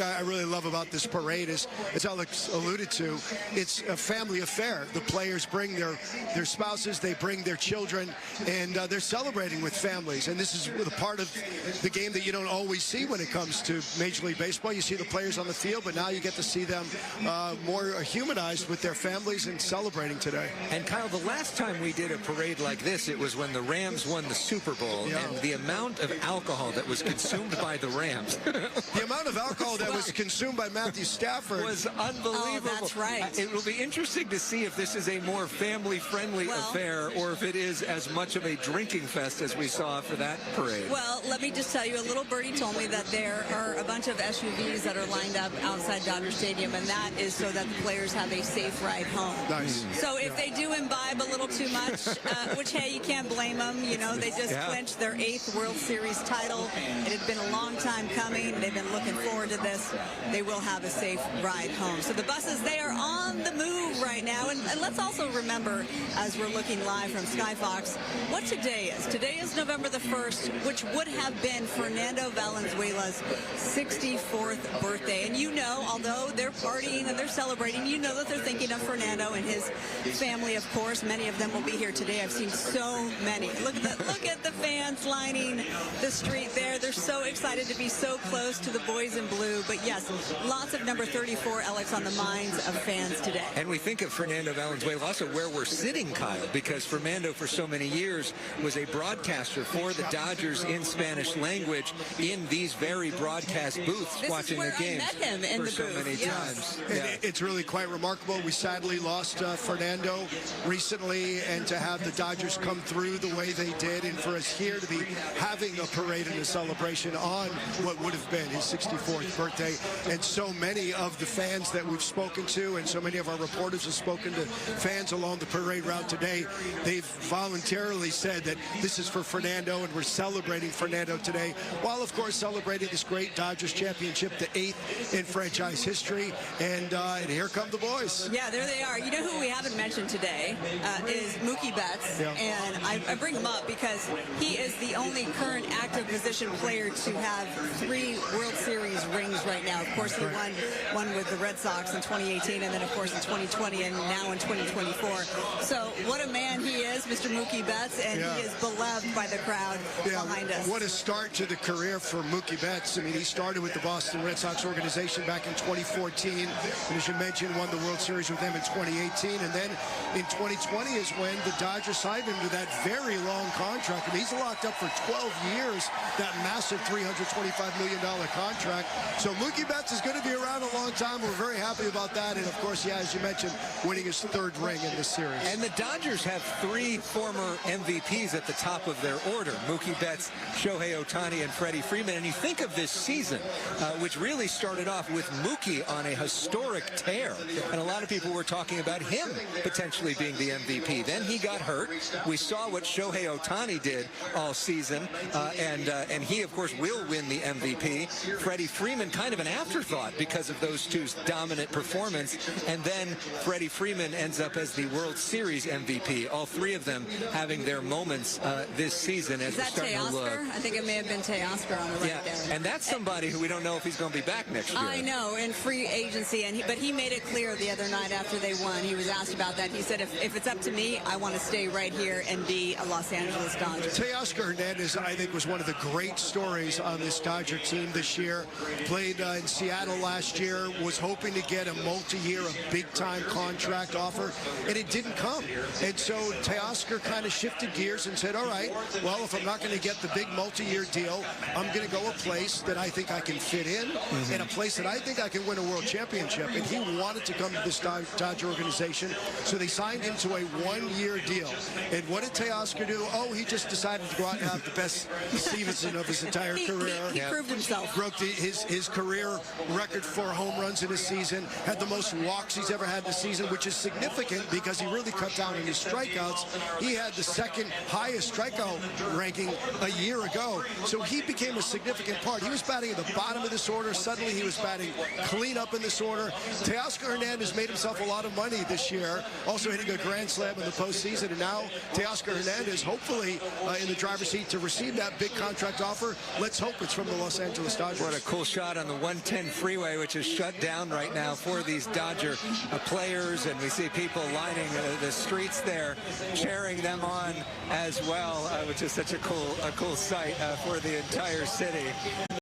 I really love about this parade is, as Alex alluded to, it's a family affair. The players bring their spouses, they bring their children, and they're celebrating with families. And this is the part of the game that you don't always see when it comes to Major League Baseball. You see the players on the field, but now you get to see them more humanized with their families and celebrating today. And Kyle, the last time we did a parade like this, it was when the Rams won the Super Bowl, and the amount of alcohol that was consumed by the Rams. The amount of alcohol that was consumed by Matthew Stafford was unbelievable. Oh, that's right. It will be interesting to see if this is a more family-friendly affair or if it is as much of a drinking fest as we saw for that parade. Well, let me just tell you, a little birdie told me that there are a bunch of SUVs that are lined up outside Dodger Stadium, and that is so that the players have a safe ride home. Nice. So if they do imbibe a little too much, which, hey, you can't blame them. You know, they just clinched their 8th World Series title. It had been a long time coming. They've been looking forward to this. They will have a safe ride home. So the buses, they are on the move right now. And let's also remember, as we're looking live from Skyfox, what today is. Today is November the 1st, which would have been Fernando Valenzuela's 64th birthday. And you know, although they're partying and they're celebrating, you know that they're thinking of Fernando and his family, of course. Many of them will be here today. I've seen so many. Look at the fans lining the street there. They're so excited to be so close to the boys in blue. But yes, lots of number 34, Alex, on the minds of fans today. And we think of Fernando Valenzuela also where we're sitting, Kyle, because Fernando for so many years was a broadcaster for the Dodgers in Spanish language in these very broadcast booths, watching the games I met him in for the so booth. many times. It's really quite remarkable. We sadly lost Fernando recently, and to have the Dodgers come through the way they did, and for us here to be having a parade and a celebration on what would have been his 64th birthday. And so many of the fans that we've spoken to, and so many of our reporters have spoken to fans along the parade route today, they've voluntarily said that this is for Fernando, and we're celebrating Fernando today, while of course celebrating this great Dodgers championship, the 8th in franchise history. And here come the boys. Yeah, there they are. You know who we haven't mentioned today is Mookie Betts. And I bring him up because he is the only current active position player to have 3 World Series rings right now. Of course, he won one with the Red Sox in 2018, and then, of course, in 2020, and now in 2024. So what a man he is, Mr. Mookie Betts, and he is beloved by the crowd behind us. What a start to the career for Mookie Betts. I mean, he started with the Boston Red Sox organization back in 2014, and as you mentioned, won the World Series with them in 2018, and then in 2020 is when the Dodgers signed him to that very long contract. I mean, he's locked up for 12 years, that massive $325 million contract. So Mookie Betts is going to be around a long time. We're very happy about that. And, of course, as you mentioned, winning his 3rd ring in this series. And the Dodgers have 3 former MVPs at the top of their order: Mookie Betts, Shohei Ohtani, and Freddie Freeman. And you think of this season, which really started off with Mookie on a historic tear. And a lot of people were talking about him potentially being the MVP. Then he got hurt. We saw what Shohei Ohtani did all season. And he, of course, will win the MVP. Freddie Freeman, kind of an afterthought because of those two's dominant performance. And then Freddie Freeman ends up as the World Series MVP. All 3 of them having their moments this season as we're starting to look. I think it may have been Teoscar on the right there. And that's somebody who we don't know if he's going to be back next year. I know, in free agency. But he made it clear the other night after they won. He was asked about that. He said, if it's up to me, I want to stay right here and be a Los Angeles Dodger. Teoscar Hernandez, I think, was one of the great stories on this Dodger team this year. Played in Seattle last year, was hoping to get a multi-year, a big-time contract offer, and it didn't come. And so Teoscar kind of shifted gears and said, all right, well, if I'm not going to get the big multi-year deal, I'm going to go a place that I think I can fit in, and a place that I think I can win a world championship. And he wanted to come to this Dodger organization, so they signed him to a 1-year deal. And what did Teoscar do? Oh, he just decided to go out and have the best season of his entire career. He proved himself. Broke his career record for home runs in a season, had the most walks he's ever had in a season, which is significant because he really cut down on his strikeouts. He had the 2nd highest strikeout ranking a year ago, so he became a significant part. He was batting at the bottom of this order. Suddenly he was batting clean up in this order. Teoscar Hernandez made himself a lot of money this year, also hitting a grand slam in the postseason, and now Teoscar Hernandez hopefully in the driver's seat to receive that big contract offer. Let's hope it's from the Los Angeles Dodgers. What a cool shot on on the 110 freeway, which is shut down right now for these Dodger players, and we see people lining the streets there, cheering them on as well, which is such a cool sight for the entire city.